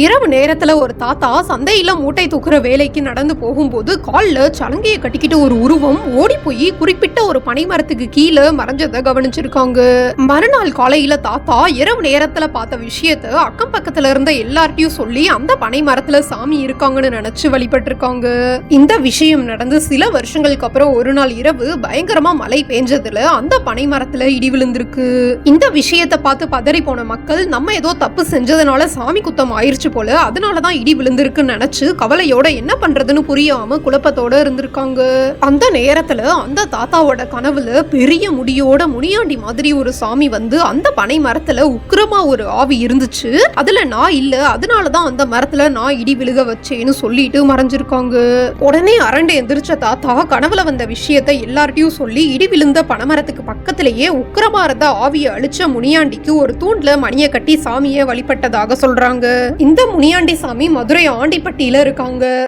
இரவு நேரத்துல ஒரு தாத்தா சந்தையில மூட்டை தூக்குற வேலைக்கு நடந்து போகும்போது கால்ல சலங்கையை கட்டிக்கிட்டு ஒரு உருவம் ஓடி போய் குறிப்பிட்ட ஒரு பனைமரத்துக்கு கீழே மறைஞ்சதை கவனிச்சிருக்காங்க. மறுநாள் காலையில தாத்தா இரவு நேரத்துல பார்த்த விஷயத்த அக்கம் பக்கத்துல இருந்த எல்லார்ட்டையும் சொல்லி அந்த பனை மரத்துல சாமி இருக்காங்கன்னு நினைச்சு வழிபட்டிருக்காங்க. இந்த விஷயம் நடந்து சில வருஷங்களுக்கு அப்புறம் ஒரு நாள் இரவு பயங்கரமா மழை பெஞ்சதுல அந்த பனை மரத்துல இடி விழுந்திருக்கு. இந்த விஷயத்தை பார்த்து பதறி போன மக்கள் நம்ம ஏதோ தப்பு செஞ்சதுனால சாமி குத்தம் ஆயிருச்சு போல, அதனாலதான் இடி விழுந்திருக்குன்னு நினைச்சு கவலையோட என்ன பண்றதுன்னு புரியாம குழப்பத்தோட இருந்திருக்காங்க. அந்த நேரத்துல அந்த தாத்தாவோட கனவுல பெரிய முடியோட முனியாண்டி மாதிரி ஒரு சாமி வந்து அந்த பனை மரத்துல உக்கிரமா ஒரு ஆவி இருந்துச்சு, அதுல நான் இல்ல, அதனாலதான் அந்த மரத்துல நான் இடி விழுக வச்சேன்னு சொல்லிட்டு மறைஞ்சிருக்காங்க. உடனே அரண்டு எந்திரிச்ச தாத்தா கனவுல வந்த விஷயத்த எல்லார்ட்டையும் சொல்லி இடி விழுந்த பனைமரத்துக்கு பக்கத்திலேயே உக்கிரமா இருந்த ஆவியை அழிச்ச முனியாண்டிக்கு ஒரு தூண்ல மணியை கட்டி சாமியை வழிபட்டதாக சொல்றாங்க. இந்த முனியாண்டி சாமி மதுரை ஆண்டிப்பட்டியில இருக்காங்க.